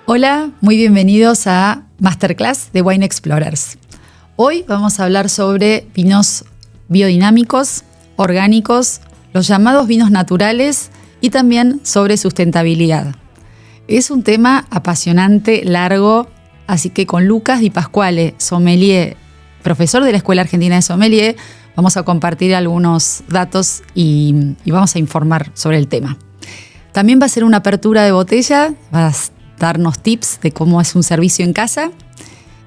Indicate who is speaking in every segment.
Speaker 1: Hola, muy bienvenidos a Masterclass de Wine Explorers. Hoy vamos a hablar sobre vinos biodinámicos, orgánicos, los llamados vinos naturales y también sobre sustentabilidad. Es un tema apasionante, largo, así que con Lucas Di Pasquale, sommelier, profesor de la Escuela Argentina de Sommelier, vamos a compartir algunos datos y vamos a informar sobre el tema. También va a ser una apertura de botella, va a darnos tips de cómo es un servicio en casa.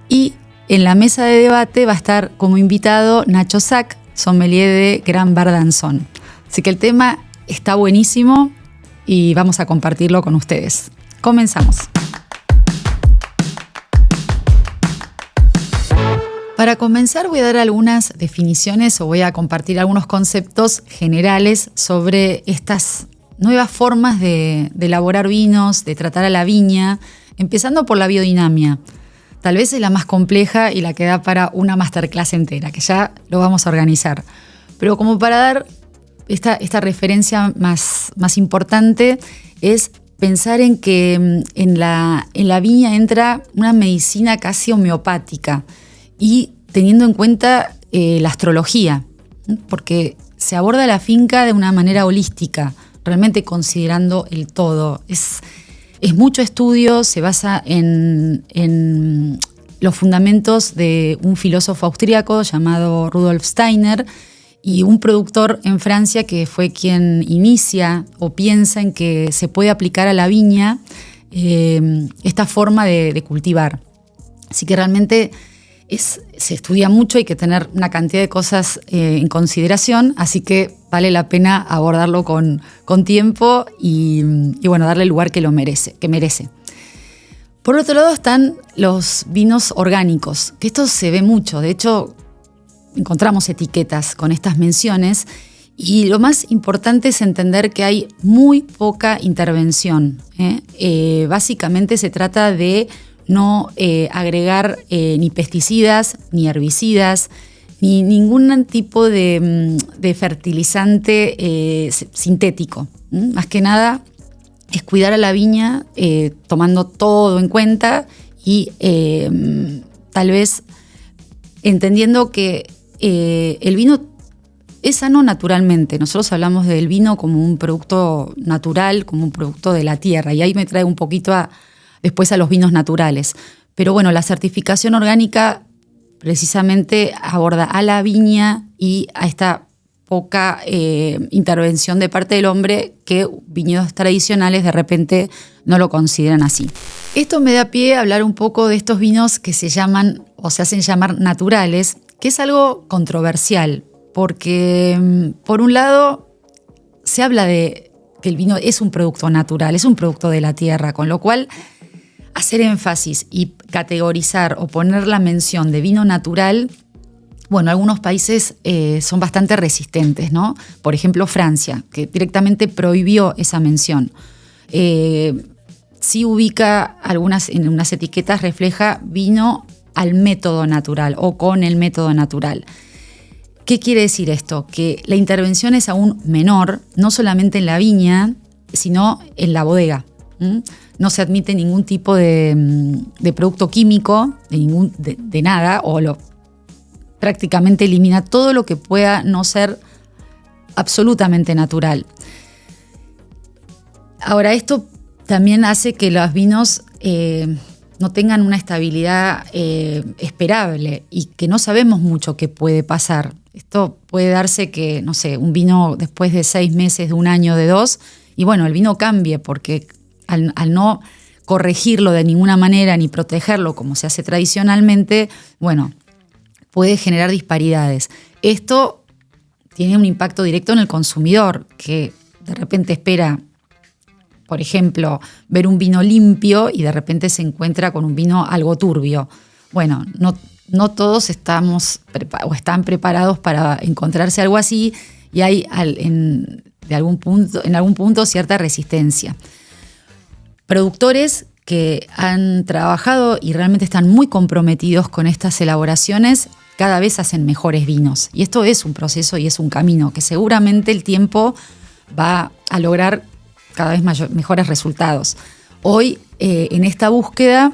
Speaker 1: Y en la mesa de debate va a estar como invitado Nacho Sack, sommelier de Gran Bardanzón. Así que el tema está buenísimo y vamos a compartirlo con ustedes. Comenzamos. Para comenzar voy a dar algunas definiciones o voy a compartir algunos conceptos generales sobre estas nuevas formas de elaborar vinos, de tratar a la viña, empezando por la biodinamia. Tal vez es la más compleja y la que da para una masterclass entera, que ya lo vamos a organizar. Pero como para dar esta referencia más importante es pensar en que en la viña entra una medicina casi homeopática y teniendo en cuenta la astrología, porque se aborda la finca de una manera holística, realmente considerando el todo. Es mucho estudio, se basa en los fundamentos de un filósofo austríaco llamado Rudolf Steiner y un productor en Francia que fue quien inicia o piensa en que se puede aplicar a la viña esta forma de cultivar. Así que realmente se estudia mucho, hay que tener una cantidad de cosas en consideración, así que vale la pena abordarlo con tiempo y bueno, darle el lugar que merece. Por otro lado están los vinos orgánicos, que esto se ve mucho, de hecho encontramos etiquetas con estas menciones y lo más importante es entender que hay muy poca intervención. Básicamente se trata de no agregar ni pesticidas, ni herbicidas, ni ningún tipo de fertilizante sintético. Más que nada es cuidar a la viña tomando todo en cuenta y tal vez entendiendo que el vino es sano naturalmente. Nosotros hablamos del vino como un producto natural, como un producto de la tierra, y ahí me trae un poquito después a los vinos naturales. Pero bueno, la certificación orgánica precisamente aborda a la viña y a esta poca intervención de parte del hombre que viñedos tradicionales de repente no lo consideran así. Esto me da pie a hablar un poco de estos vinos que se llaman o se hacen llamar naturales, que es algo controversial, porque por un lado se habla de que el vino es un producto natural, es un producto de la tierra, con lo cual hacer énfasis y categorizar o poner la mención de vino natural, bueno, algunos países son bastante resistentes, ¿no? Por ejemplo, Francia, que directamente prohibió esa mención. Sí ubica en unas etiquetas, refleja vino al método natural o con el método natural. ¿Qué quiere decir esto? Que la intervención es aún menor, no solamente en la viña, sino en la bodega. No se admite ningún tipo de producto químico, de nada, prácticamente elimina todo lo que pueda no ser absolutamente natural. Ahora, esto también hace que los vinos no tengan una estabilidad esperable y que no sabemos mucho qué puede pasar. Esto puede darse que, no sé, un vino después de 6 meses, de 1 año, de 2, y bueno, el vino cambie porque al no corregirlo de ninguna manera ni protegerlo como se hace tradicionalmente, bueno, puede generar disparidades. Esto tiene un impacto directo en el consumidor, que de repente espera, por ejemplo, ver un vino limpio y de repente se encuentra con un vino algo turbio. Bueno, no todos están preparados para encontrarse algo así y hay en algún punto cierta resistencia. Productores que han trabajado y realmente están muy comprometidos con estas elaboraciones cada vez hacen mejores vinos. Y esto es un proceso y es un camino que seguramente el tiempo va a lograr cada vez mejores resultados. Hoy, en esta búsqueda,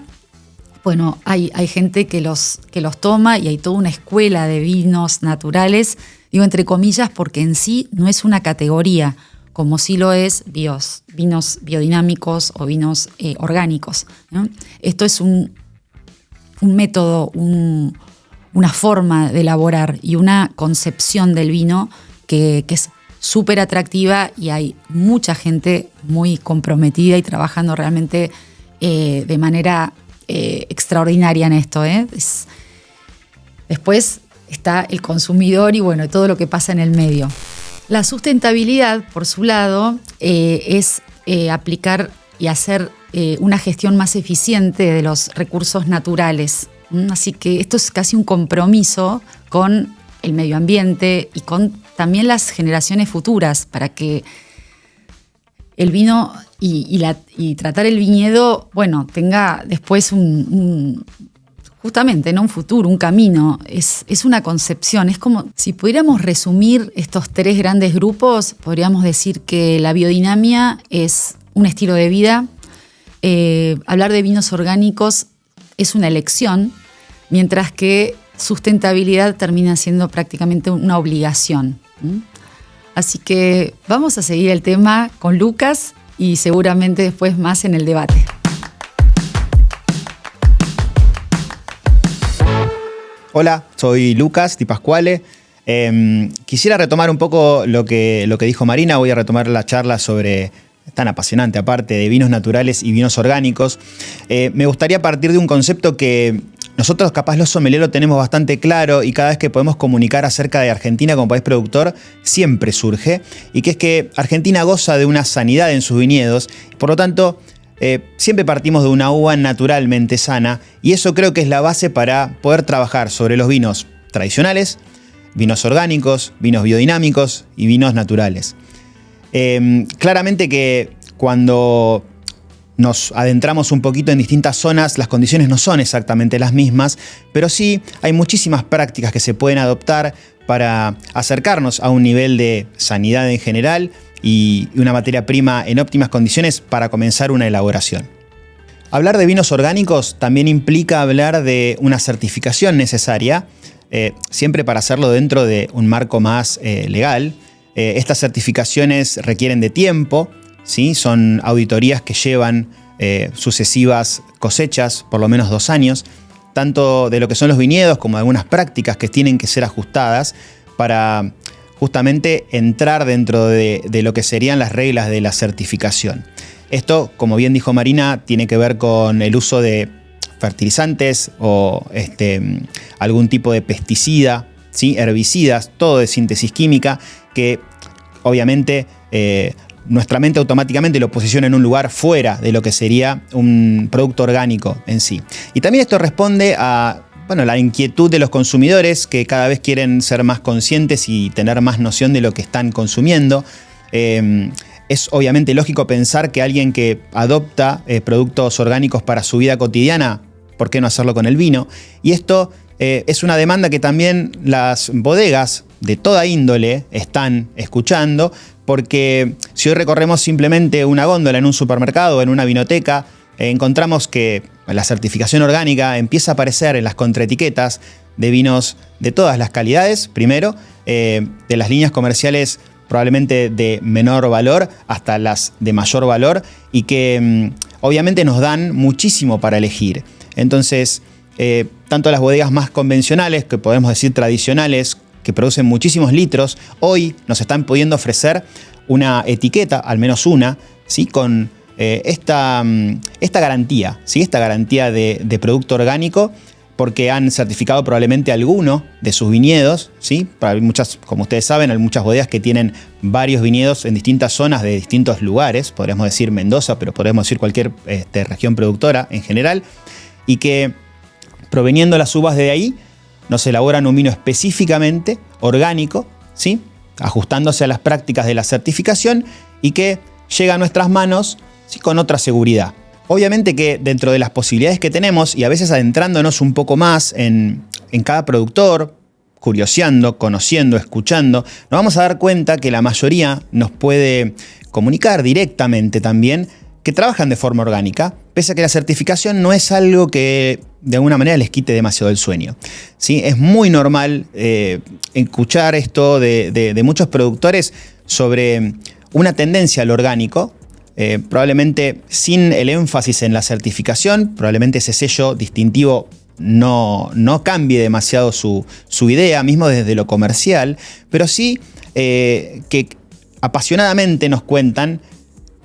Speaker 1: bueno, hay gente que los toma y hay toda una escuela de vinos naturales, digo entre comillas, porque en sí no es una categoría, como sí lo es vinos biodinámicos o vinos orgánicos, ¿no? Esto es un método, una forma de elaborar y una concepción del vino que es súper atractiva, y hay mucha gente muy comprometida y trabajando realmente de manera extraordinaria en esto. Después está el consumidor y bueno, todo lo que pasa en el medio. La sustentabilidad, por su lado, es aplicar y hacer una gestión más eficiente de los recursos naturales. Así que esto es casi un compromiso con el medio ambiente y con también las generaciones futuras, para que el vino y tratar el viñedo, bueno, tenga después justamente, ¿no? Un futuro, un camino. Es una concepción. Es como si pudiéramos resumir estos 3 grandes grupos, podríamos decir que la biodinamia es un estilo de vida. Hablar de vinos orgánicos es una elección, mientras que sustentabilidad termina siendo prácticamente una obligación. Así que vamos a seguir el tema con Lucas y seguramente después más en el debate.
Speaker 2: Hola, soy Lucas Di Pasquale. Quisiera retomar un poco lo que dijo Marina. Voy a retomar la charla sobre, tan apasionante aparte, de vinos naturales y vinos orgánicos. Me gustaría partir de un concepto que nosotros capaz los sommeliers lo tenemos bastante claro, y cada vez que podemos comunicar acerca de Argentina como país productor siempre surge, y que es que Argentina goza de una sanidad en sus viñedos. Por lo tanto, siempre partimos de una uva naturalmente sana, y eso creo que es la base para poder trabajar sobre los vinos tradicionales, vinos orgánicos, vinos biodinámicos y vinos naturales. Claramente que cuando nos adentramos un poquito en distintas zonas, las condiciones no son exactamente las mismas, pero sí hay muchísimas prácticas que se pueden adoptar para acercarnos a un nivel de sanidad en general y una materia prima en óptimas condiciones para comenzar una elaboración. Hablar de vinos orgánicos también implica hablar de una certificación necesaria, siempre para hacerlo dentro de un marco más legal. Estas certificaciones requieren de tiempo, ¿sí? Son auditorías que llevan sucesivas cosechas, por lo menos 2 años, tanto de lo que son los viñedos como de algunas prácticas que tienen que ser ajustadas para justamente entrar dentro de lo que serían las reglas de la certificación. Esto, como bien dijo Marina, tiene que ver con el uso de fertilizantes o algún tipo de pesticida, ¿sí? Herbicidas, todo de síntesis química, que obviamente nuestra mente automáticamente lo posiciona en un lugar fuera de lo que sería un producto orgánico en sí. Y también esto responde a la inquietud de los consumidores, que cada vez quieren ser más conscientes y tener más noción de lo que están consumiendo. Es obviamente lógico pensar que alguien que adopta productos orgánicos para su vida cotidiana, ¿por qué no hacerlo con el vino? Y esto es una demanda que también las bodegas de toda índole están escuchando, porque si hoy recorremos simplemente una góndola en un supermercado o en una vinoteca, encontramos que la certificación orgánica empieza a aparecer en las contraetiquetas de vinos de todas las calidades, primero, de las líneas comerciales probablemente de menor valor hasta las de mayor valor, y que obviamente nos dan muchísimo para elegir. Entonces, tanto las bodegas más convencionales, que podemos decir tradicionales, que producen muchísimos litros, hoy nos están pudiendo ofrecer una etiqueta, al menos una, ¿sí? Con esta garantía, ¿sí? Esta garantía de producto orgánico, porque han certificado probablemente alguno de sus viñedos, ¿sí? Hay muchas, como ustedes saben, hay muchas bodegas que tienen varios viñedos en distintas zonas de distintos lugares, podríamos decir Mendoza, pero podríamos decir cualquier región productora en general, y que proveniendo las uvas de ahí, nos elaboran un vino específicamente orgánico, ¿sí? Ajustándose a las prácticas de la certificación, y que llega a nuestras manos, ¿sí? Con otra seguridad. Obviamente que dentro de las posibilidades que tenemos, y a veces adentrándonos un poco más en cada productor, curioseando, conociendo, escuchando, nos vamos a dar cuenta que la mayoría nos puede comunicar directamente también que trabajan de forma orgánica, pese a que la certificación no es algo que de alguna manera les quite demasiado el sueño, ¿sí? Es muy normal escuchar esto de muchos productores sobre una tendencia al orgánico, probablemente sin el énfasis en la certificación, probablemente ese sello distintivo no cambie demasiado su idea, mismo desde lo comercial, pero sí que apasionadamente nos cuentan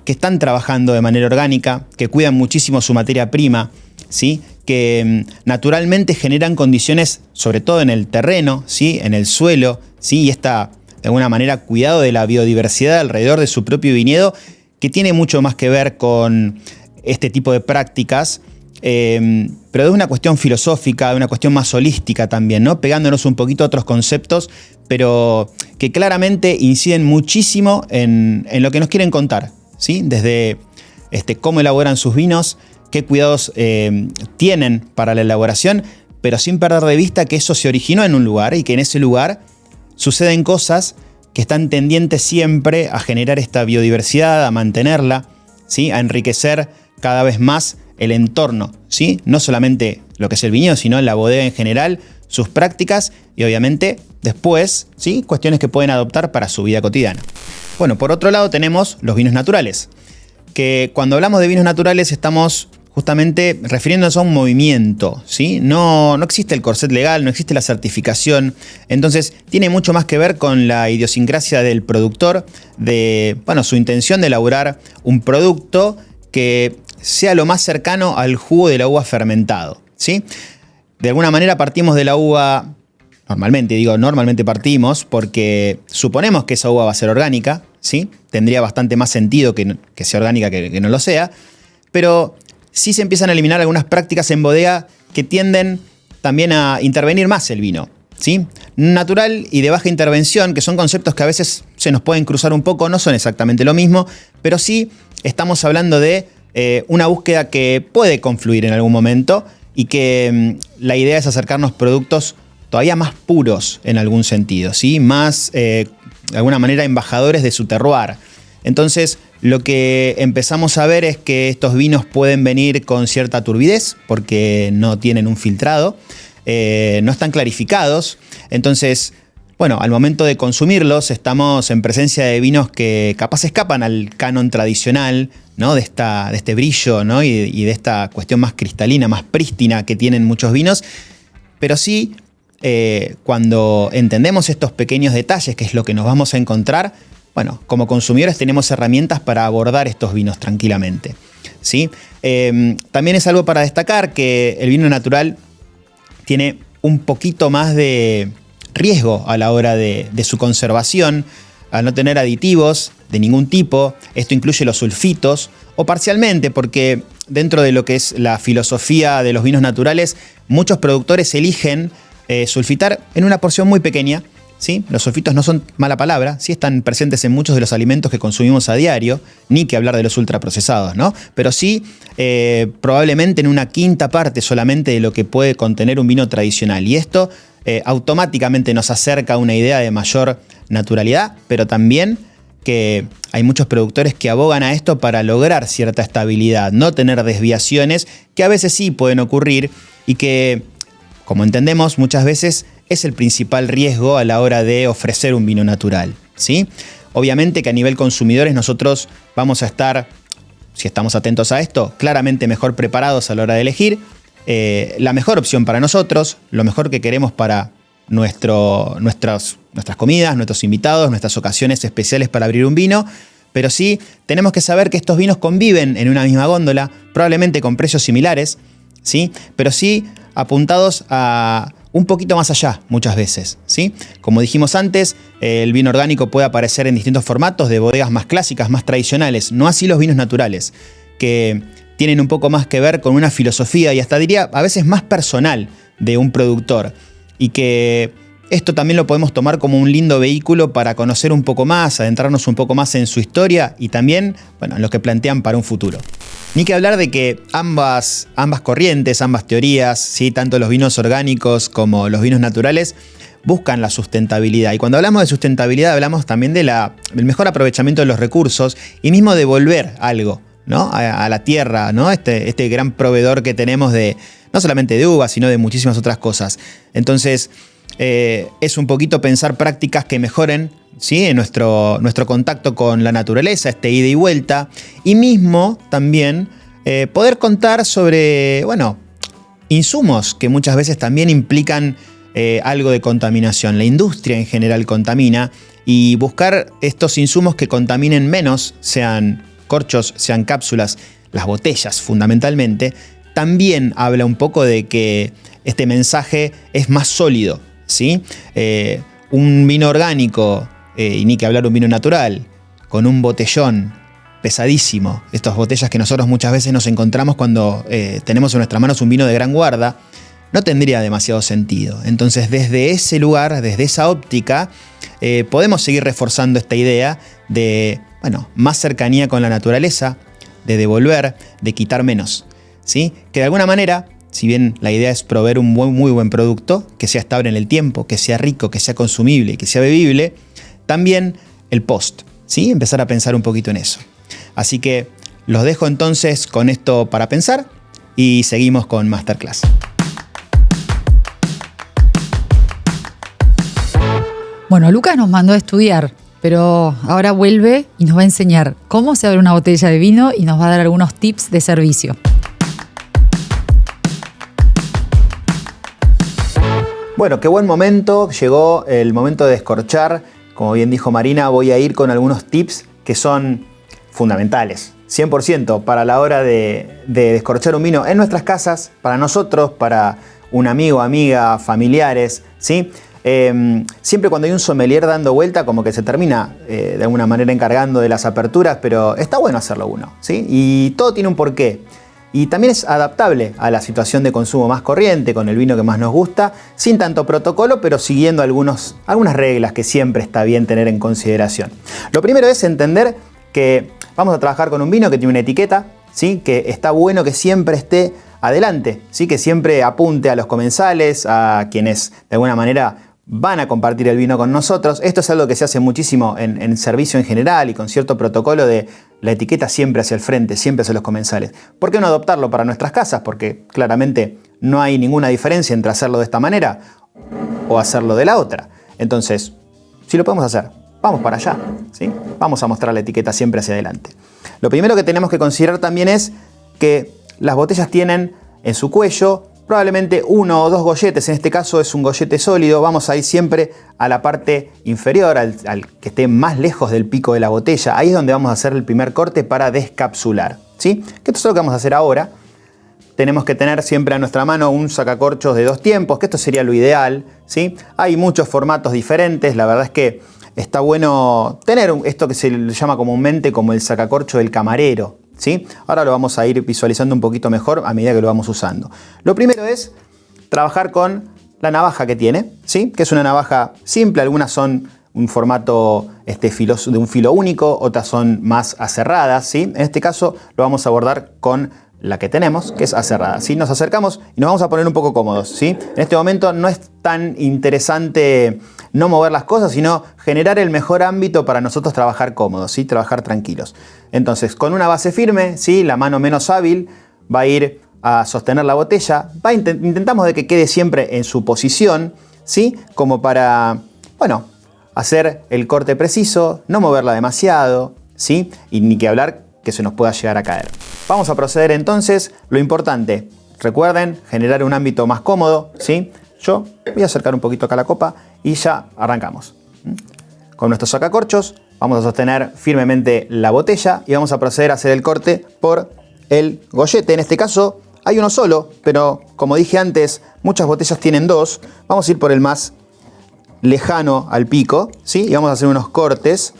Speaker 2: que están trabajando de manera orgánica, que cuidan muchísimo su materia prima, ¿sí? Que naturalmente generan condiciones, sobre todo en el terreno, ¿sí? En el suelo, ¿sí? Y de alguna manera, cuidado de la biodiversidad alrededor de su propio viñedo, que tiene mucho más que ver con este tipo de prácticas, pero de una cuestión filosófica, de una cuestión más holística también, ¿no? Pegándonos un poquito a otros conceptos, pero que claramente inciden muchísimo en lo que nos quieren contar, ¿sí? Desde cómo elaboran sus vinos, qué cuidados tienen para la elaboración, pero sin perder de vista que eso se originó en un lugar y que en ese lugar suceden cosas que están tendientes siempre a generar esta biodiversidad, a mantenerla, ¿sí? A enriquecer cada vez más el entorno, ¿sí? No solamente lo que es el viñedo, sino la bodega en general, sus prácticas y obviamente después, ¿sí? Cuestiones que pueden adoptar para su vida cotidiana. Bueno, por otro lado tenemos los vinos naturales, que cuando hablamos de vinos naturales estamos justamente refiriéndonos a un movimiento, ¿sí? No existe el corset legal, no existe la certificación, entonces tiene mucho más que ver con la idiosincrasia del productor, su intención de elaborar un producto que sea lo más cercano al jugo de la uva fermentado, ¿sí? De alguna manera partimos de la uva, normalmente partimos porque suponemos que esa uva va a ser orgánica, ¿sí? Tendría bastante más sentido que sea orgánica que no lo sea, pero sí se empiezan a eliminar algunas prácticas en bodega que tienden también a intervenir más el vino, ¿sí? Natural y de baja intervención, que son conceptos que a veces se nos pueden cruzar un poco, no son exactamente lo mismo, pero sí estamos hablando de una búsqueda que puede confluir en algún momento y que la idea es acercarnos productos todavía más puros en algún sentido, ¿sí? Más, de alguna manera, embajadores de su terroir. Entonces, lo que empezamos a ver es que estos vinos pueden venir con cierta turbidez porque no tienen un filtrado, no están clarificados. Entonces, al momento de consumirlos estamos en presencia de vinos que capaz escapan al canon tradicional, ¿no? de este brillo, ¿no? y de esta cuestión más cristalina, más prístina que tienen muchos vinos. Pero sí, cuando entendemos estos pequeños detalles, que es lo que nos vamos a encontrar, como consumidores tenemos herramientas para abordar estos vinos tranquilamente, ¿sí? También es algo para destacar que el vino natural tiene un poquito más de riesgo a la hora de su conservación, al no tener aditivos de ningún tipo. Esto incluye los sulfitos, o parcialmente, porque dentro de lo que es la filosofía de los vinos naturales, muchos productores eligen sulfitar en una porción muy pequeña, ¿sí? Los sulfitos no son mala palabra, sí están presentes en muchos de los alimentos que consumimos a diario, ni que hablar de los ultraprocesados, ¿no? Pero sí, probablemente en una quinta parte solamente de lo que puede contener un vino tradicional. Y esto automáticamente nos acerca a una idea de mayor naturalidad, pero también que hay muchos productores que abogan a esto para lograr cierta estabilidad, no tener desviaciones que a veces sí pueden ocurrir y que, como entendemos, muchas veces es el principal riesgo a la hora de ofrecer un vino natural, ¿sí? Obviamente que a nivel consumidores nosotros vamos a estar, si estamos atentos a esto, claramente mejor preparados a la hora de elegir la mejor opción para nosotros, lo mejor que queremos para nuestras comidas, nuestros invitados, nuestras ocasiones especiales para abrir un vino. Pero sí tenemos que saber que estos vinos conviven en una misma góndola, probablemente con precios similares, ¿sí? Pero sí apuntados a un poquito más allá muchas veces, ¿sí? Como dijimos antes, el vino orgánico puede aparecer en distintos formatos de bodegas más clásicas, más tradicionales, no así los vinos naturales, que tienen un poco más que ver con una filosofía y hasta diría a veces más personal de un productor, y que esto también lo podemos tomar como un lindo vehículo para conocer un poco más, adentrarnos un poco más en su historia y también, en lo que plantean para un futuro. Ni que hablar de que ambas corrientes, ambas teorías, ¿sí? Tanto los vinos orgánicos como los vinos naturales, buscan la sustentabilidad. Y cuando hablamos de sustentabilidad hablamos también del mejor aprovechamiento de los recursos y mismo devolver algo, ¿no? A la tierra, ¿no? Este gran proveedor que tenemos de no solamente de uvas, sino de muchísimas otras cosas. Entonces, es un poquito pensar prácticas que mejoren, ¿sí? En nuestro contacto con la naturaleza, este ida y vuelta, y mismo también poder contar sobre, bueno, insumos que muchas veces también implican algo de contaminación. La industria en general contamina, y buscar estos insumos que contaminen menos, sean corchos, sean cápsulas, las botellas fundamentalmente, también habla un poco de que este mensaje es más sólido, ¿sí? Un vino orgánico, y ni que hablar un vino natural, con un botellón pesadísimo, estas botellas que nosotros muchas veces nos encontramos cuando tenemos en nuestras manos un vino de gran guarda, no tendría demasiado sentido. Entonces, desde ese lugar, desde esa óptica, podemos seguir reforzando esta idea de, bueno, más cercanía con la naturaleza, de devolver, de quitar menos, ¿sí? Que de alguna manera, si bien la idea es proveer un muy buen producto, que sea estable en el tiempo, que sea rico, que sea consumible, que sea bebible, también el post, ¿sí? Empezar a pensar un poquito en eso. Así que los dejo entonces con esto para pensar y seguimos con Masterclass.
Speaker 1: Bueno, Lucas nos mandó a estudiar, pero ahora vuelve y nos va a enseñar cómo se abre una botella de vino y nos va a dar algunos tips de servicio.
Speaker 2: Bueno, qué buen momento. Llegó el momento de descorchar. Como bien dijo Marina, voy a ir con algunos tips que son fundamentales, 100% para la hora de descorchar un vino en nuestras casas, para nosotros, para un amigo, amiga, familiares, ¿sí? Siempre cuando hay un sommelier dando vuelta, como que se termina de alguna manera encargando de las aperturas, pero está bueno hacerlo uno, ¿sí? Y todo tiene un porqué. Y también es adaptable a la situación de consumo más corriente, con el vino que más nos gusta, sin tanto protocolo, pero siguiendo algunas reglas que siempre está bien tener en consideración. Lo primero es entender que vamos a trabajar con un vino que tiene una etiqueta, ¿sí? Que está bueno que siempre esté adelante, ¿sí? Que siempre apunte a los comensales, a quienes de alguna manera van a compartir el vino con nosotros. Esto es algo que se hace muchísimo en servicio en general y con cierto protocolo de la etiqueta siempre hacia el frente, siempre hacia los comensales. ¿Por qué no adoptarlo para nuestras casas? Porque claramente no hay ninguna diferencia entre hacerlo de esta manera o hacerlo de la otra. Entonces, si lo podemos hacer, vamos para allá, ¿sí? Vamos a mostrar la etiqueta siempre hacia adelante. Lo primero que tenemos que considerar también es que las botellas tienen en su cuello probablemente 1 o 2 golletes, en este caso es un gollete sólido. Vamos a ir siempre a la parte inferior, al que esté más lejos del pico de la botella. Ahí es donde vamos a hacer el primer corte para descapsular, ¿sí? Que esto es lo que vamos a hacer ahora. Tenemos que tener siempre a nuestra mano un sacacorchos de 2 tiempos, que esto sería lo ideal, ¿sí? Hay muchos formatos diferentes, la verdad es que está bueno tener esto que se le llama comúnmente como el sacacorcho del camarero, ¿sí? Ahora lo vamos a ir visualizando un poquito mejor a medida que lo vamos usando. Lo primero es trabajar con la navaja que tiene, ¿sí? Que es una navaja simple, algunas son un formato de un filo único, otras son más aserradas, ¿sí? En este caso lo vamos a abordar con la que tenemos, que es aserrada, ¿sí? Nos acercamos y nos vamos a poner un poco cómodos, ¿sí? En este momento no es tan interesante no mover las cosas, sino generar el mejor ámbito para nosotros trabajar cómodos, ¿sí? Trabajar tranquilos. Entonces, con una base firme, ¿sí? La mano menos hábil va a ir a sostener la botella. Intentamos de que quede siempre en su posición, ¿sí? Como para, bueno, hacer el corte preciso, no moverla demasiado, ¿sí? Y ni que hablar que se nos pueda llegar a caer. Vamos a proceder entonces. Lo importante, recuerden, generar un ámbito más cómodo, ¿sí? Yo voy a acercar un poquito acá la copa y ya arrancamos. Con nuestros sacacorchos vamos a sostener firmemente la botella y vamos a proceder a hacer el corte por el gollete. En este caso hay uno solo, pero como dije antes, muchas botellas tienen 2. Vamos a ir por el más lejano al pico, ¿sí? Y vamos a hacer unos cortes.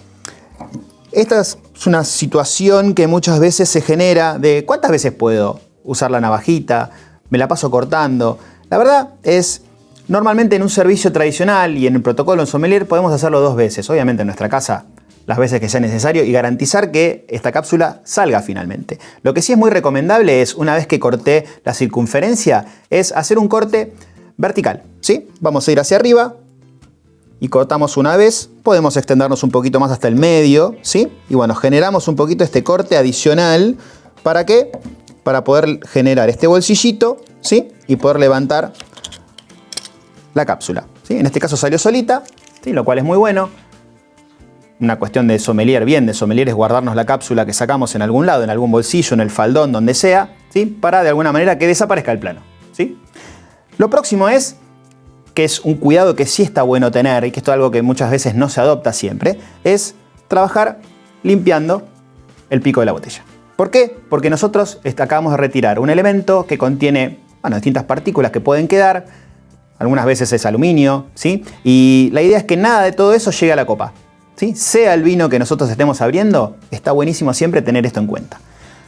Speaker 2: Esta es una situación que muchas veces se genera de ¿cuántas veces puedo usar la navajita? Me la paso cortando. La verdad es, normalmente en un servicio tradicional y en el protocolo en sommelier podemos hacerlo 2 veces. Obviamente en nuestra casa las veces que sea necesario y garantizar que esta cápsula salga finalmente. Lo que sí es muy recomendable es, una vez que corté la circunferencia, es hacer un corte vertical, ¿sí? Vamos a ir hacia arriba y cortamos una vez, podemos extendernos un poquito más hasta el medio, ¿sí? Y bueno, generamos un poquito este corte adicional. ¿Para qué? Para poder generar este bolsillito, ¿sí? Y poder levantar la cápsula, ¿sí? En este caso salió solita, ¿sí? Lo cual es muy bueno. Una cuestión de sommelier, bien de sommelier, es guardarnos la cápsula que sacamos en algún lado, en algún bolsillo, en el faldón, donde sea, ¿sí? Para de alguna manera que desaparezca el plano, ¿sí? Lo próximo es, que es un cuidado que sí está bueno tener, y que esto es algo que muchas veces no se adopta siempre, es trabajar limpiando el pico de la botella. ¿Por qué? Porque nosotros acabamos de retirar un elemento que contiene, bueno, distintas partículas que pueden quedar, algunas veces es aluminio, ¿sí? Y la idea es que nada de todo eso llegue a la copa, ¿sí? Sea el vino que nosotros estemos abriendo, está buenísimo siempre tener esto en cuenta.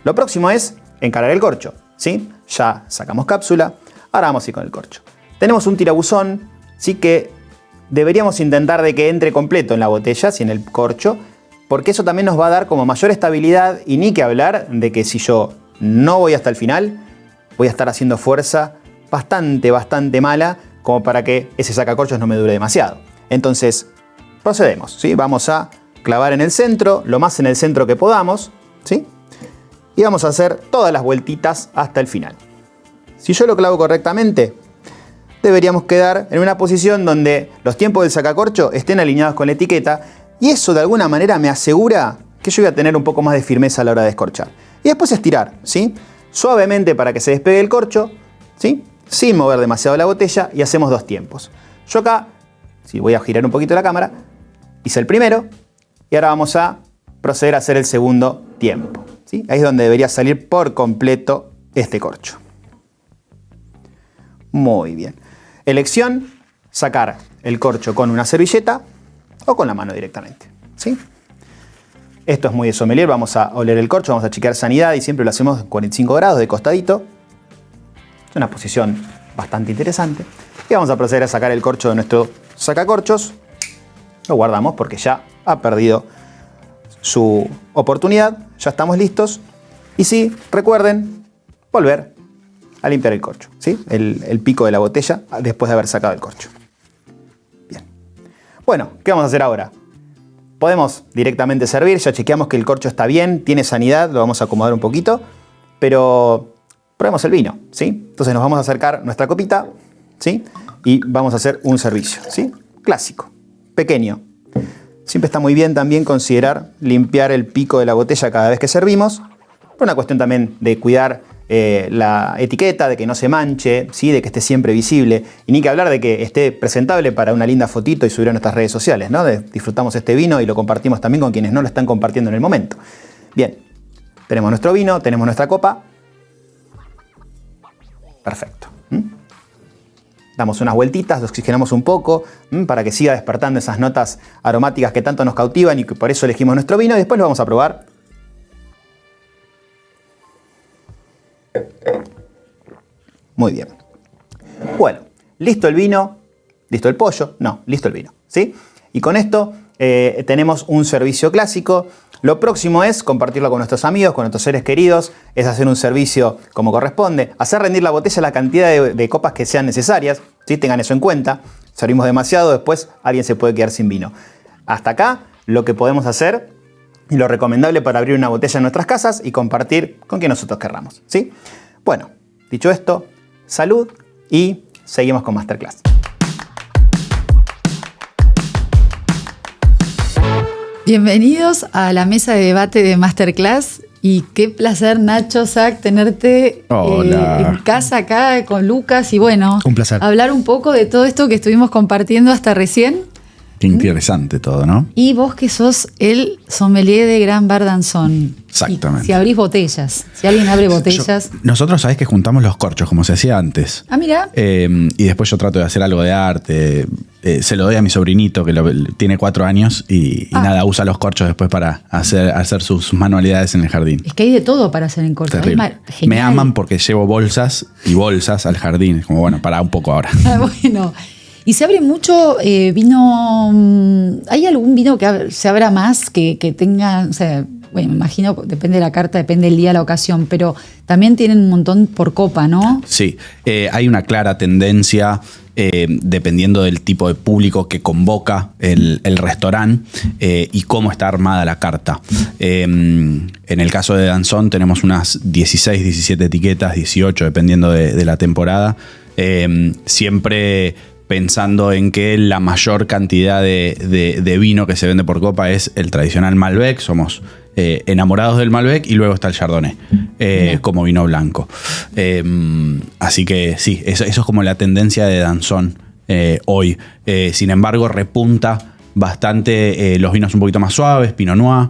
Speaker 2: Lo próximo es encarar el corcho, ¿sí? Ya sacamos cápsula, ahora vamos a ir con el corcho. Tenemos un tirabuzón, sí, que deberíamos intentar de que entre completo en la botella, sí, en el corcho, porque eso también nos va a dar como mayor estabilidad, y ni que hablar de que si yo no voy hasta el final, voy a estar haciendo fuerza bastante mala, como para que ese sacacorchos no me dure demasiado. Entonces, procedemos, ¿sí? Vamos a clavar en el centro, lo más en el centro que podamos, ¿sí? Y vamos a hacer todas las vueltitas hasta el final. Si yo lo clavo correctamente, deberíamos quedar en una posición donde los tiempos del sacacorcho estén alineados con la etiqueta, y eso de alguna manera me asegura que yo voy a tener un poco más de firmeza a la hora de descorchar. Y después estirar, ¿sí? Suavemente para que se despegue el corcho, ¿sí? Sin mover demasiado la botella, y hacemos 2 tiempos. Yo acá, si voy a girar un poquito la cámara, hice el primero y ahora vamos a proceder a hacer el segundo tiempo, ¿sí? Ahí es donde debería salir por completo este corcho. Muy bien. Elección, sacar el corcho con una servilleta o con la mano directamente, ¿sí? Esto es muy de sommelier, vamos a oler el corcho, vamos a chequear sanidad, y siempre lo hacemos en 45 grados de costadito. Es una posición bastante interesante. Y vamos a proceder a sacar el corcho de nuestro sacacorchos. Lo guardamos porque ya ha perdido su oportunidad. Ya estamos listos. Y sí, recuerden volver a limpiar el corcho, ¿sí? El pico de la botella después de haber sacado el corcho. Bien. Bueno, ¿qué vamos a hacer ahora? Podemos directamente servir. Ya chequeamos que el corcho está bien, tiene sanidad. Lo vamos a acomodar un poquito. Pero probemos el vino, ¿sí? Entonces nos vamos a acercar nuestra copita, ¿sí? Y vamos a hacer un servicio, ¿sí? Clásico, pequeño. Siempre está muy bien también considerar limpiar el pico de la botella cada vez que servimos. Por una cuestión también de cuidar la etiqueta, de que no se manche, ¿sí? De que esté siempre visible. Y ni que hablar de que esté presentable para una linda fotito y subir a nuestras redes sociales, ¿no? Disfrutamos este vino y lo compartimos también con quienes no lo están compartiendo en el momento. Bien, tenemos nuestro vino, tenemos nuestra copa. Perfecto. Damos unas vueltitas, lo oxigenamos un poco para que siga despertando esas notas aromáticas que tanto nos cautivan y que por eso elegimos nuestro vino, y después lo vamos a probar. Muy bien. Bueno, listo el vino, listo el pollo, no, listo el vino, ¿sí? Y con esto tenemos un servicio clásico. Lo próximo es compartirlo con nuestros amigos, con nuestros seres queridos, es hacer un servicio como corresponde, hacer rendir la botella la cantidad de copas que sean necesarias, ¿sí? Tengan eso en cuenta. Servimos demasiado, después alguien se puede quedar sin vino. Hasta acá lo que podemos hacer y lo recomendable para abrir una botella en nuestras casas y compartir con quien nosotros querramos, ¿sí? Bueno, dicho esto, salud y seguimos con Masterclass.
Speaker 1: Bienvenidos a la mesa de debate de Masterclass, y qué placer, Nacho, Zach, tenerte en casa acá con Lucas, y bueno,
Speaker 3: un placer.
Speaker 1: Hablar un poco de todo esto que estuvimos compartiendo hasta recién.
Speaker 3: Qué interesante todo, ¿no?
Speaker 1: Y vos que sos el sommelier de Gran Bardanzón.
Speaker 3: Exactamente.
Speaker 1: Y si abrís botellas, si alguien abre botellas.
Speaker 3: Nosotros sabés que juntamos los corchos, como se hacía antes.
Speaker 1: Ah, mira.
Speaker 3: Y después yo trato de hacer algo de arte. Se lo doy a mi sobrinito, que tiene 4 años, y nada, usa los corchos después para hacer sus manualidades en el jardín.
Speaker 1: Es que hay de todo para hacer en corcho.
Speaker 3: Terrible. Me aman porque llevo bolsas y bolsas al jardín. Es como, bueno, pará un poco ahora.
Speaker 1: Bueno. Y se abre mucho vino. ¿Hay algún vino que se abra más, que tenga, o sea, bueno, me imagino, depende de la carta, depende del día, la ocasión, pero también tienen un montón por copa, ¿no?
Speaker 3: Sí, hay una clara tendencia, dependiendo del tipo de público que convoca el restaurante y cómo está armada la carta. En el caso de Danzón tenemos unas 16, 17 etiquetas, 18, dependiendo de la temporada. Siempre pensando en que la mayor cantidad de vino que se vende por copa es el tradicional Malbec. Somos enamorados del Malbec, y luego está el Chardonnay como vino blanco. Así que sí, eso es como la tendencia de Danzón hoy. Sin embargo, repunta bastante los vinos un poquito más suaves, Pinot Noir,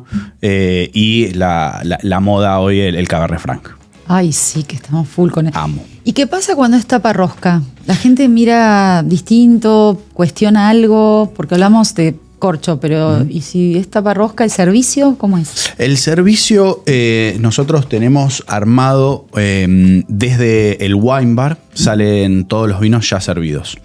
Speaker 3: y la moda hoy, el Cabernet Franc.
Speaker 1: Ay, sí, que estamos full con él.
Speaker 3: Amo.
Speaker 1: ¿Y qué pasa cuando es tapa rosca? La gente mira distinto, cuestiona algo, porque hablamos de corcho, pero ¿y si es tapa rosca, el servicio, cómo es?
Speaker 3: El servicio nosotros tenemos armado desde el wine bar, salen todos los vinos ya servidos.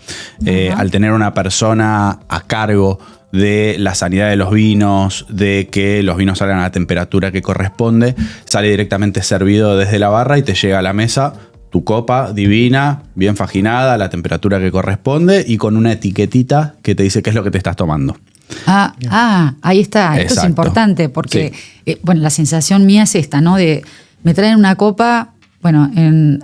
Speaker 3: Al tener una persona a cargo de la sanidad de los vinos, de que los vinos salgan a la temperatura que corresponde, sale directamente servido desde la barra y te llega a la mesa tu copa divina, bien faginada, a la temperatura que corresponde y con una etiquetita que te dice qué es lo que te estás tomando.
Speaker 1: Ahí está. Esto
Speaker 3: Exacto.
Speaker 1: es importante porque,
Speaker 3: Sí.
Speaker 1: bueno, la sensación mía es esta, ¿no? De me traen una copa, bueno,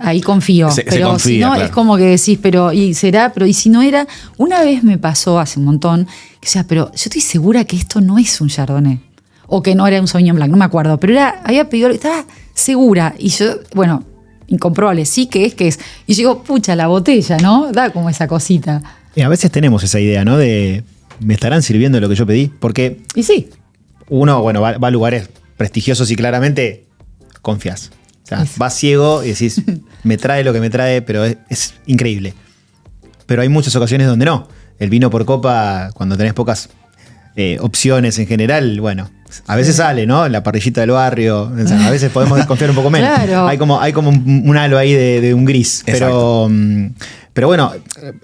Speaker 1: ahí confío.
Speaker 3: Se
Speaker 1: pero
Speaker 3: confía,
Speaker 1: si no,
Speaker 3: claro.
Speaker 1: es como que decís, pero ¿y será? Pero ¿y si no era? Una vez me pasó hace un montón, que o sea, pero yo estoy segura que esto no es un Chardonnay. O que no era un Sauvignon Blanc, no me acuerdo. Pero había pedido, estaba segura. Y yo, bueno, incomprobable, sí que es. Y yo digo, pucha, la botella, ¿no? Da como esa cosita.
Speaker 2: Y a veces tenemos esa idea, ¿no? De, ¿me estarán sirviendo lo que yo pedí? Porque
Speaker 1: Y sí.
Speaker 2: uno, bueno, va a lugares prestigiosos y claramente confías. O sea, vas ciego y decís, me trae lo que me trae, pero es increíble. Pero hay muchas ocasiones donde no. El vino por copa, cuando tenés pocas opciones en general, bueno, a veces sale, ¿no? La parrillita del barrio. O sea, a veces podemos desconfiar un poco menos.
Speaker 1: Claro.
Speaker 2: Hay como un halo ahí de un gris. Pero bueno,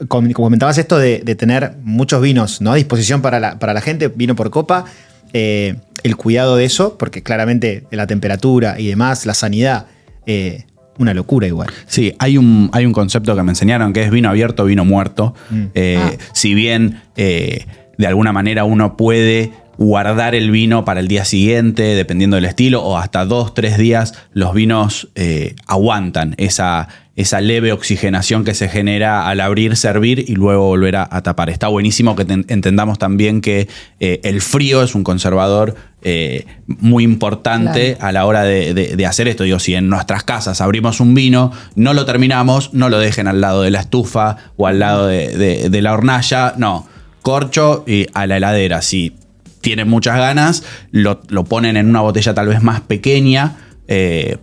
Speaker 2: como comentabas esto de tener muchos vinos, ¿no? A disposición para la gente, vino por copa, el cuidado de eso, porque claramente la temperatura y demás, la sanidad, una locura igual.
Speaker 3: Sí, hay un concepto que me enseñaron que es vino abierto, vino muerto. Si bien de alguna manera uno puede guardar el vino para el día siguiente, dependiendo del estilo, o hasta 2-3 días, los vinos aguantan esa leve oxigenación que se genera al abrir, servir y luego volver a tapar. Está buenísimo que entendamos también que el frío es un conservador muy importante, claro, a la hora de hacer esto. Digo, si en nuestras casas abrimos un vino, no lo terminamos, no lo dejen al lado de la estufa o al lado de la hornalla, no, corcho y a la heladera. Si tienen muchas ganas, lo ponen en una botella tal vez más pequeña,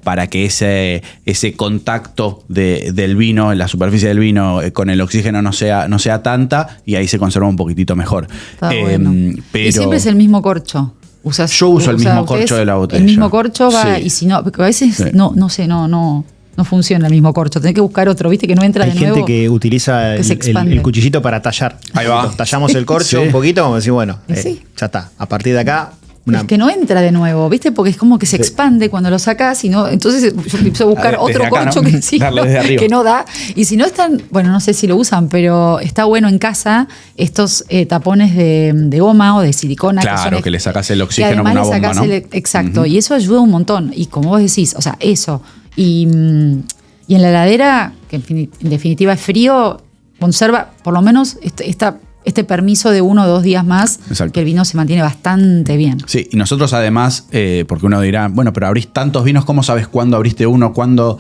Speaker 3: para que ese contacto del vino, en la superficie del vino, con el oxígeno no sea tanta, y ahí se conserva un poquitito mejor.
Speaker 1: Bueno.
Speaker 3: Pero
Speaker 1: y siempre es el mismo corcho.
Speaker 3: Yo uso el mismo corcho de la botella.
Speaker 1: El mismo corcho va,
Speaker 3: sí,
Speaker 1: y si no, porque a veces
Speaker 3: sí,
Speaker 1: no funciona el mismo corcho. Tenés que buscar otro, viste, que no entra
Speaker 2: Hay
Speaker 1: de nuevo.
Speaker 2: gente que utiliza el cuchillito para tallar.
Speaker 3: Ahí va.
Speaker 2: Tallamos el corcho
Speaker 3: Sí.
Speaker 2: un poquito, como decir, bueno,
Speaker 1: Sí.
Speaker 2: ya está. A partir de acá,
Speaker 1: Es que no entra de nuevo, ¿viste? Porque es como que se expande cuando lo sacás y no. Entonces yo empiezo a buscar
Speaker 3: Desde
Speaker 1: otro
Speaker 3: acá,
Speaker 1: corcho
Speaker 3: ¿no?
Speaker 1: que sí,
Speaker 3: Darle desde arriba.
Speaker 1: que no da. Y si no están, bueno, no sé si lo usan, pero está bueno en casa estos tapones de goma o de silicona.
Speaker 3: Claro, que le sacás el oxígeno
Speaker 1: con
Speaker 3: con una bomba, ¿no?
Speaker 1: Exacto, y eso ayuda un montón. Y como vos decís, o sea, eso. Y en la heladera, que en definitiva es frío, conserva por lo menos este permiso de 1 o 2 días más.
Speaker 3: Exacto.
Speaker 1: Que el vino se mantiene bastante bien.
Speaker 3: Sí, y nosotros además, porque uno dirá, bueno, pero abrís tantos vinos, ¿cómo sabes cuándo abriste uno, cuándo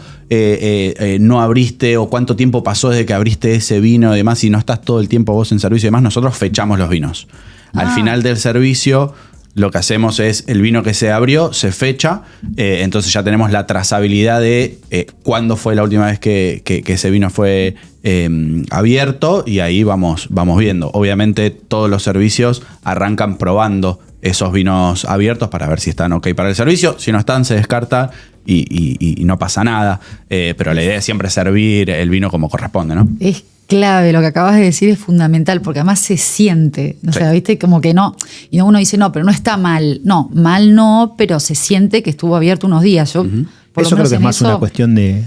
Speaker 3: no abriste, o cuánto tiempo pasó desde que abriste ese vino y demás? Si no estás todo el tiempo vos en servicio y demás, nosotros fechamos los vinos. Al final del servicio, lo que hacemos es el vino que se abrió, se fecha, entonces ya tenemos la trazabilidad de cuándo fue la última vez que ese vino fue abierto, y ahí vamos viendo. Obviamente todos los servicios arrancan probando esos vinos abiertos para ver si están ok para el servicio. Si no están, se descarta y no pasa nada. Pero la idea es siempre servir el vino como corresponde, ¿no?
Speaker 1: Es clave, lo que acabas de decir es fundamental, porque además se siente, o sea, viste, como que no, y uno dice, no, pero no está mal, no, mal no, pero se siente que estuvo abierto unos días. Yo, por
Speaker 2: eso
Speaker 1: lo
Speaker 2: creo que es más
Speaker 1: eso,
Speaker 2: una cuestión de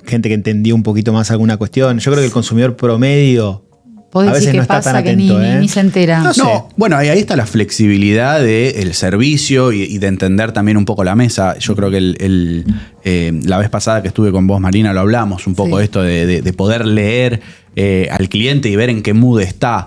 Speaker 2: gente que entendió un poquito más alguna cuestión. Yo creo que el consumidor promedio
Speaker 1: podés
Speaker 2: a veces
Speaker 1: decir
Speaker 2: no
Speaker 1: que
Speaker 2: está
Speaker 1: pasa
Speaker 2: tan
Speaker 1: que
Speaker 2: atento.
Speaker 1: ni se entera.
Speaker 2: No sé.
Speaker 3: No, bueno, ahí está la flexibilidad del servicio y de entender también un poco la mesa. Yo creo que la vez pasada que estuve con vos, Marina, lo hablamos un poco de esto de poder leer al cliente y ver en qué mood está.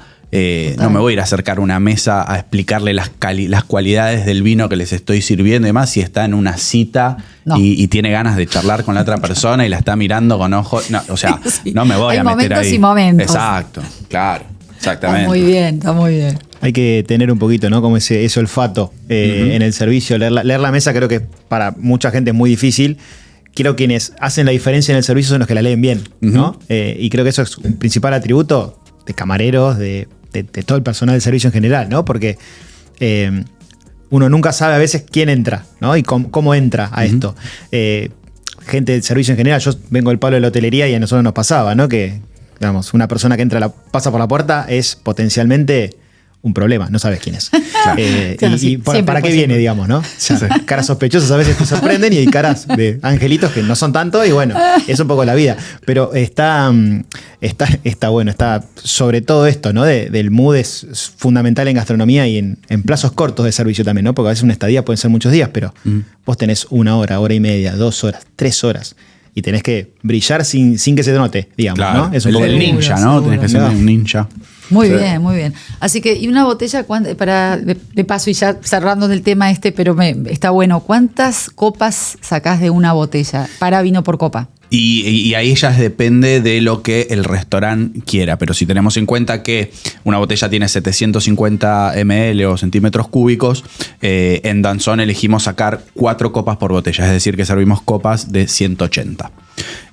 Speaker 3: No me voy a ir a acercar una mesa a explicarle las cualidades del vino que les estoy sirviendo y demás si está en una cita y tiene ganas de charlar con la otra persona y la está mirando con ojos. No, o sea, no me voy a meter ahí.
Speaker 1: Hay momentos y momentos.
Speaker 3: Exacto, claro, exactamente.
Speaker 1: Está muy bien.
Speaker 2: Hay que tener un poquito, ¿no? Como ese olfato en el servicio. Leer la mesa creo que para mucha gente es muy difícil. Creo que quienes hacen la diferencia en el servicio son los que la leen bien, ¿no? Y creo que eso es un principal atributo de camareros, de todo el personal del servicio en general, ¿no? Porque uno nunca sabe a veces quién entra, ¿no? Y cómo entra a esto. Gente del servicio en general, yo vengo del palo de la hotelería y a nosotros nos pasaba, ¿no? Que, digamos, una persona que entra pasa por la puerta es potencialmente un problema, no sabes quién es. Y para qué viene, digamos, ¿no? O sea, caras sospechosas a veces te sorprenden y hay caras de angelitos que no son tanto y bueno, es un poco la vida. Pero está bueno, está sobre todo esto, ¿no? Del mood es fundamental en gastronomía y en plazos cortos de servicio también, ¿no? Porque a veces una estadía pueden ser muchos días, pero vos tenés 1 hora, hora y media, 2 horas, 3 horas. Y tenés que brillar sin que se te note, digamos,
Speaker 3: claro,
Speaker 2: ¿no? Es un poco
Speaker 3: el ninja, ¿no? Tenés que ser un ninja.
Speaker 1: Muy bien, muy bien. Así que, y una botella, de paso y ya cerrando el tema pero está bueno, ¿cuántas copas sacás de una botella para vino por copa?
Speaker 3: Y ahí ya depende de lo que el restaurante quiera, pero si tenemos en cuenta que una botella tiene 750 ml o centímetros cúbicos, en Danzón elegimos sacar 4 copas por botella, es decir, que servimos copas de 180.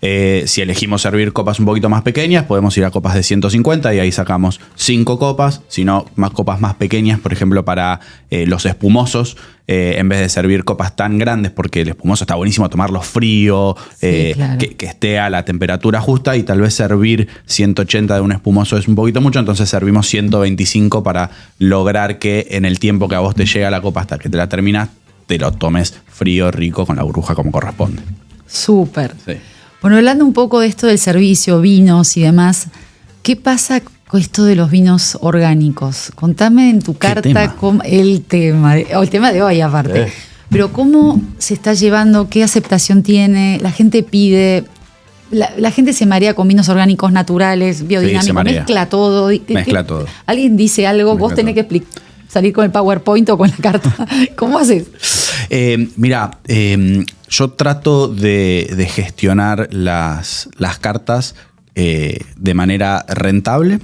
Speaker 3: Si elegimos servir copas un poquito más pequeñas, podemos ir a copas de 150 y ahí sacamos 5 copas, sino más copas más pequeñas, por ejemplo, para los espumosos, en vez de servir copas tan grandes, porque el espumoso está buenísimo tomarlo frío, claro, que esté a la temperatura justa, y tal vez servir 180 de un espumoso es un poquito mucho, entonces servimos 125 para lograr que en el tiempo que a vos te llega la copa hasta que te la terminas, te lo tomes frío, rico, con la burbuja como corresponde.
Speaker 1: Súper.
Speaker 3: Sí.
Speaker 1: Bueno, hablando un poco de esto del servicio, vinos y demás, ¿qué pasa con esto de los vinos orgánicos? Contame en tu carta el tema de hoy aparte. Pero ¿cómo se está llevando? ¿Qué aceptación tiene? ¿La gente pide? La gente se marea con vinos orgánicos naturales, biodinámicos, mezcla todo.
Speaker 3: Mezcla todo.
Speaker 1: Alguien dice algo, vos tenés que salir con el PowerPoint o con la carta. ¿Cómo haces?
Speaker 3: Mira, yo trato de gestionar las cartas de manera rentable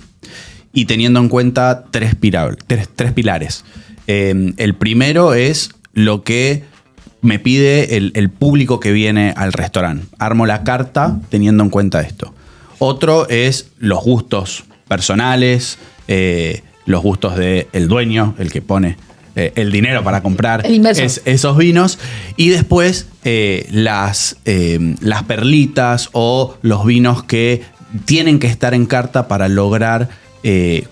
Speaker 3: y teniendo en cuenta tres pilares. El primero es lo que me pide el público que viene al restaurante. Armo la carta teniendo en cuenta esto. Otro es los gustos personales, los gustos del dueño, el que pone el dinero para comprar esos vinos. Y después las perlitas o los vinos que tienen que estar en carta para lograr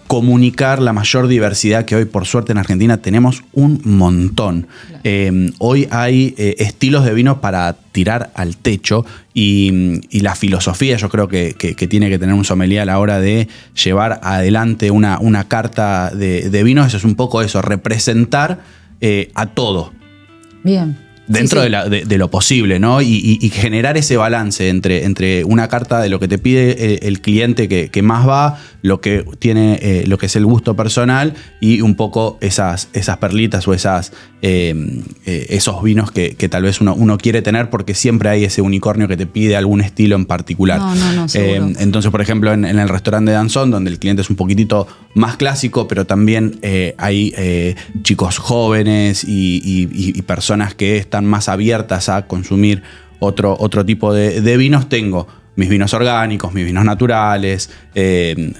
Speaker 3: comunicar la mayor diversidad que hoy, por suerte, en Argentina tenemos un montón. Hoy hay estilos de vino para tirar al techo y la filosofía, yo creo que tiene que tener un sommelier a la hora de llevar adelante una carta de vinos. Eso es un poco eso, representar a todo.
Speaker 1: Bien.
Speaker 3: Dentro de lo posible, ¿no? Y generar ese balance entre una carta de lo que te pide el cliente que más va, lo que tiene, lo que es el gusto personal, y un poco esas perlitas o esos vinos que tal vez uno quiere tener, porque siempre hay ese unicornio que te pide algún estilo en particular.
Speaker 1: No, seguro.
Speaker 3: Entonces, por ejemplo, en el restaurante de Danzón, donde el cliente es un poquitito más clásico, pero también hay chicos jóvenes y personas que están más abiertas a consumir otro tipo de vinos. Tengo mis vinos orgánicos, mis vinos naturales,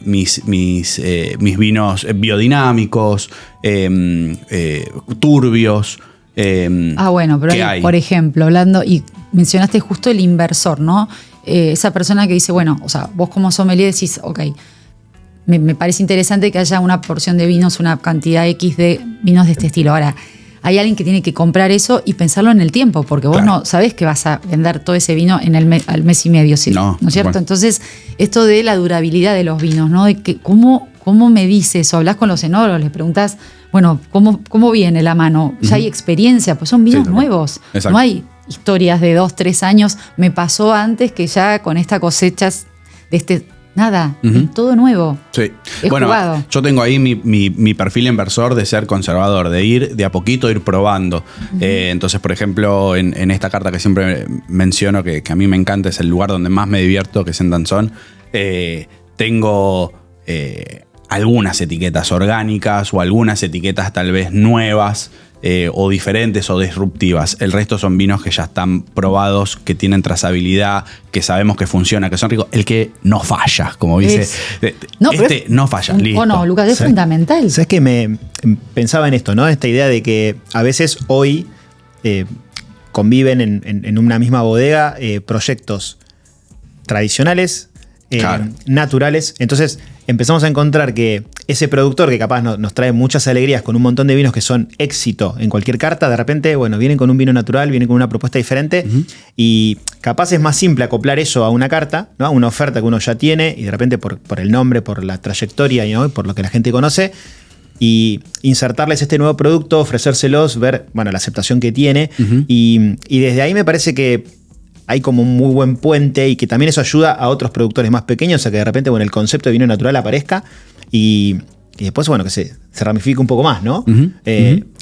Speaker 3: mis vinos biodinámicos, turbios.
Speaker 1: Bueno, pero por ejemplo, hablando, y mencionaste justo el inversor, ¿no? esa persona que dice, bueno, o sea, vos como sommelier decís, ok, me parece interesante que haya una porción de vinos, una cantidad X de vinos de este estilo. Ahora, hay alguien que tiene que comprar eso y pensarlo en el tiempo, porque vos no sabés que vas a vender todo ese vino en al mes y medio, ¿sí? ¿No es cierto? Bueno. Entonces, esto de la durabilidad de los vinos, ¿no? De que ¿cómo me dice eso? Hablás con los enólogos, les preguntás, bueno, ¿cómo viene la mano? Ya hay experiencia, pues son vinos nuevos. Exacto. No hay historias de 2, 3 años. Me pasó antes que ya con esta cosechas de este... Nada, es todo nuevo.
Speaker 3: Sí.
Speaker 1: Es
Speaker 3: bueno,
Speaker 1: jugado.
Speaker 3: Yo tengo ahí mi perfil inversor de ser conservador, de ir de a poquito, ir probando. Entonces, por ejemplo, en esta carta que siempre menciono, que a mí me encanta, es el lugar donde más me divierto, que es en Danzón, tengo algunas etiquetas orgánicas o algunas etiquetas tal vez nuevas, o diferentes o disruptivas. El resto son vinos que ya están probados, que tienen trazabilidad, que sabemos que funciona, que son ricos. El que no falla, como dice. No falla. Listo.
Speaker 1: O no, Lucas, es fundamental.
Speaker 2: ¿Sabes que me pensaba en esto, ¿no? Esta idea de que a veces hoy conviven en una misma bodega proyectos tradicionales, naturales. Entonces empezamos a encontrar que ese productor que capaz nos trae muchas alegrías con un montón de vinos que son éxito en cualquier carta, de repente, bueno, vienen con un vino natural, vienen con una propuesta diferente y capaz es más simple acoplar eso a una carta, ¿no? A una oferta que uno ya tiene y de repente por el nombre, por la trayectoria, ¿no? Por lo que la gente conoce, y insertarles este nuevo producto, ofrecérselos, ver, bueno, la aceptación que tiene y desde ahí me parece que hay como un muy buen puente y que también eso ayuda a otros productores más pequeños a que de repente, bueno, el concepto de vino natural aparezca y después, bueno, que se ramifique un poco más, ¿no?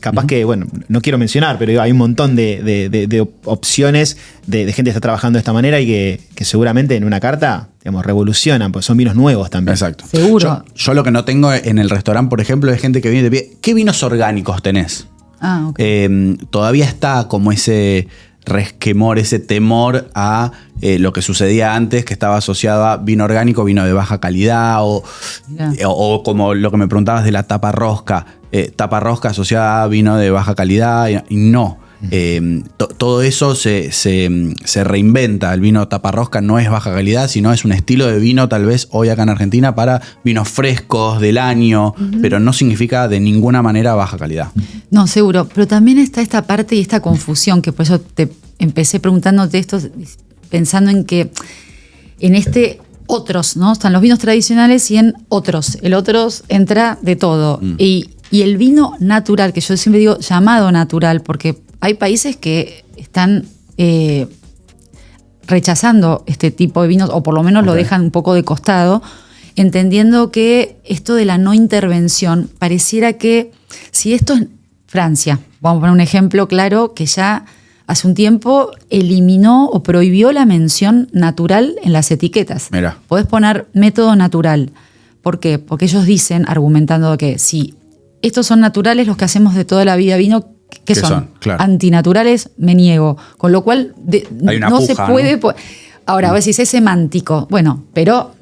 Speaker 2: Capaz que, bueno, no quiero mencionar, pero hay un montón de opciones de gente que está trabajando de esta manera y que seguramente en una carta, digamos, revolucionan, pues son vinos nuevos también.
Speaker 3: Exacto.
Speaker 1: Seguro.
Speaker 3: Yo lo que no tengo en el restaurante, por ejemplo, es gente que viene de pie. ¿Qué vinos orgánicos tenés? Okay. Todavía está como ese resquemor, ese temor a lo que sucedía antes, que estaba asociado a vino orgánico, vino de baja calidad, o como lo que me preguntabas de la tapa rosca asociada a vino de baja calidad, y no. Todo eso se reinventa. El vino taparrosca no es baja calidad, sino es un estilo de vino tal vez hoy acá en Argentina para vinos frescos del año, pero no significa de ninguna manera baja calidad.
Speaker 1: No, seguro, pero también está esta parte y esta confusión, que por eso te empecé preguntándote esto, pensando en que en este otros, ¿no? Están los vinos tradicionales y en otros. El otros entra de todo. Y el vino natural, que yo siempre digo llamado natural, porque hay países que están rechazando este tipo de vinos, o por lo menos lo dejan un poco de costado, entendiendo que esto de la no intervención, pareciera que si esto es Francia, vamos a poner un ejemplo claro, que ya hace un tiempo eliminó o prohibió la mención natural en las etiquetas.
Speaker 3: Mira.
Speaker 1: Podés poner método natural. ¿Por qué? Porque ellos dicen, argumentando que si estos son naturales, los que hacemos de toda la vida vino, ¿qué son? Claro. Antinaturales, me niego. Con lo cual, no puja, se puede... ¿no? Ahora, a ver si es semántico. Bueno, pero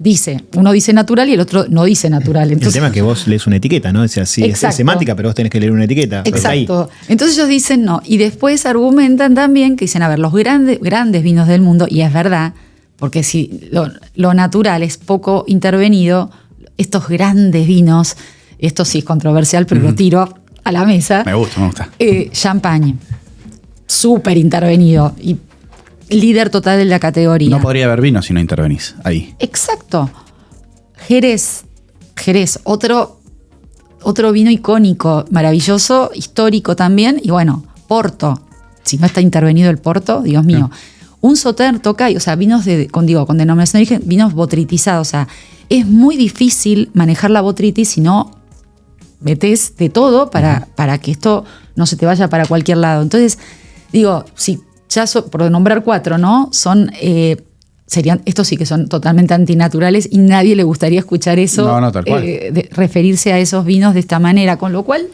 Speaker 1: uno dice natural y el otro no dice natural. Entonces,
Speaker 2: el tema es que vos lees una etiqueta, ¿no? O sea, sí, es semántica, pero vos tenés que leer una etiqueta.
Speaker 1: Exacto. Entonces ellos dicen no. Y después argumentan también que dicen, a ver, los grandes vinos del mundo, y es verdad, porque si lo natural es poco intervenido, estos grandes vinos, esto sí es controversial, pero lo tiro a la mesa.
Speaker 3: Me gusta.
Speaker 1: Champagne, súper intervenido y líder total de la categoría.
Speaker 3: No podría haber vino si no intervenís ahí.
Speaker 1: Exacto. Jerez, otro vino icónico, maravilloso, histórico también. Y bueno, Porto, si no está intervenido el Porto, Dios mío. Un Sauternes, Tokai, o sea, vinos con denominación de origen, vinos botritizados. O sea, es muy difícil manejar la botritis si no metés de todo para que esto no se te vaya para cualquier lado. Entonces, digo, si ya por nombrar 4, ¿no? Serían, estos sí que son totalmente antinaturales y nadie le gustaría escuchar eso,
Speaker 3: no, tal cual.
Speaker 1: Referirse a esos vinos de esta manera, con lo cual,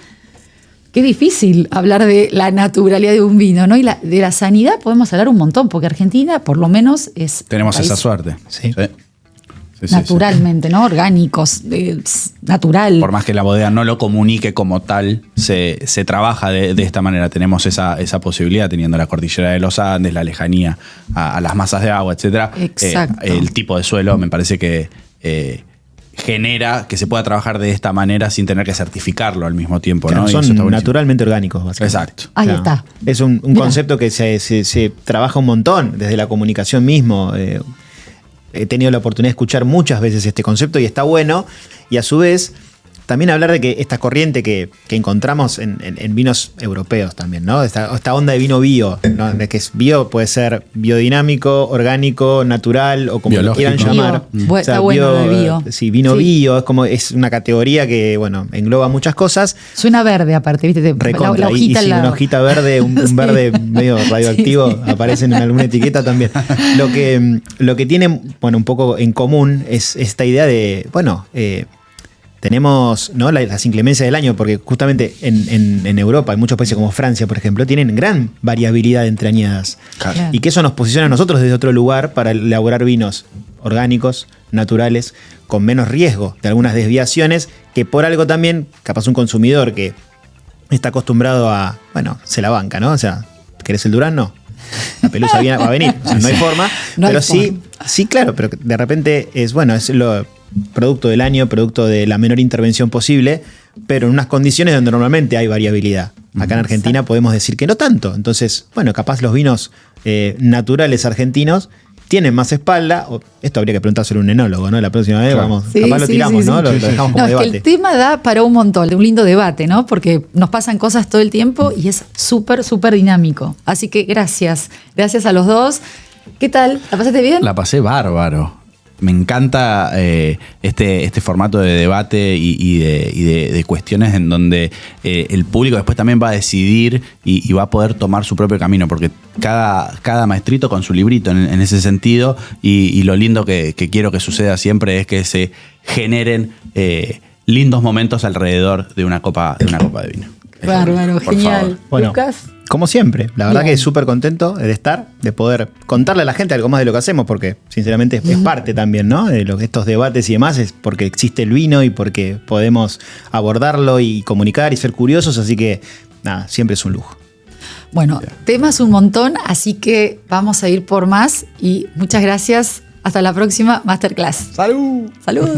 Speaker 1: qué difícil hablar de la naturalidad de un vino, ¿no? Y de la sanidad podemos hablar un montón, porque Argentina, por lo menos, es...
Speaker 3: Tenemos esa suerte.
Speaker 2: Sí.
Speaker 1: naturalmente, ¿no? Orgánicos, natural.
Speaker 3: Por más que la bodega no lo comunique como tal, se trabaja de esta manera. Tenemos esa posibilidad teniendo la cordillera de los Andes, la lejanía a las masas de agua, etc.
Speaker 1: Exacto.
Speaker 3: El tipo de suelo me parece que genera que se pueda trabajar de esta manera sin tener que certificarlo al mismo tiempo.
Speaker 2: Claro,
Speaker 3: ¿no?
Speaker 2: son
Speaker 3: Y eso está buenísimo.
Speaker 2: naturalmente orgánicos, básicamente.
Speaker 3: Exacto.
Speaker 1: Ahí está.
Speaker 2: Es un concepto que se trabaja un montón desde la comunicación mismo. He tenido la oportunidad de escuchar muchas veces este concepto y está bueno. Y a su vez, también hablar de que esta corriente que encontramos en vinos europeos también, ¿no? Esta onda de vino bio, ¿no? De que es bio, puede ser biodinámico, orgánico, natural o como lo
Speaker 3: Biológico.
Speaker 2: quieran llamar.
Speaker 1: Bio. Está bueno lo de bio.
Speaker 2: Sí, vino bio, es una categoría que, bueno, engloba muchas cosas.
Speaker 1: Suena verde aparte, ¿viste?
Speaker 2: Recontra.
Speaker 1: La hojita
Speaker 2: y si una hojita verde, un verde medio radioactivo,
Speaker 1: Sí.
Speaker 2: aparece en alguna etiqueta también. Lo que tiene, bueno, un poco en común es esta idea de, bueno, tenemos, ¿no?, las inclemencias del año, porque justamente en Europa, en muchos países como Francia, por ejemplo, tienen gran variabilidad entre añadas.
Speaker 1: Claro.
Speaker 2: Y que eso nos posiciona a nosotros desde otro lugar para elaborar vinos orgánicos, naturales, con menos riesgo de algunas desviaciones, que por algo también, capaz un consumidor que está acostumbrado a, bueno, se la banca, ¿no? O sea, ¿querés el Durán? No. La pelusa va a venir, o sea, no hay forma.
Speaker 1: No hay
Speaker 2: pero
Speaker 1: forma.
Speaker 2: sí, claro, pero de repente es, bueno, es lo producto del año, producto de la menor intervención posible, pero en unas condiciones donde normalmente hay variabilidad. Acá en Argentina podemos decir que no tanto. Entonces, bueno, capaz los vinos naturales argentinos tienen más espalda. Esto habría que preguntárselo a un enólogo, ¿no? La próxima vez
Speaker 3: Claro.
Speaker 2: vamos,
Speaker 1: Sí,
Speaker 2: capaz lo
Speaker 1: sí,
Speaker 2: tiramos,
Speaker 1: sí,
Speaker 2: ¿no?
Speaker 1: sí.
Speaker 2: Lo dejamos como
Speaker 1: No, es que
Speaker 2: debate.
Speaker 1: el tema da para un montón, de un lindo debate, ¿no? Porque nos pasan cosas todo el tiempo y es súper, súper dinámico. Así que gracias. Gracias a los dos. ¿Qué tal? ¿La pasaste bien?
Speaker 3: La pasé bárbaro. Me encanta este formato de debate y de cuestiones en donde el público después también va a decidir y va a poder tomar su propio camino, porque cada maestrito con su librito en ese sentido, y lo lindo que quiero que suceda siempre es que se generen lindos momentos alrededor de una copa de vino.
Speaker 1: Bárbaro,
Speaker 3: Por
Speaker 1: genial.
Speaker 3: favor.
Speaker 2: Bueno,
Speaker 1: Lucas.
Speaker 2: como siempre, la verdad
Speaker 1: Bien.
Speaker 2: que súper contento de estar, de poder contarle a la gente algo más de lo que hacemos, porque sinceramente es parte también, ¿no? De estos debates y demás, es porque existe el vino y porque podemos abordarlo y comunicar y ser curiosos, así que nada, siempre es un lujo.
Speaker 1: Bueno, temas un montón, así que vamos a ir por más y muchas gracias. Hasta la próxima Masterclass.
Speaker 2: ¡Salud!
Speaker 1: Salud.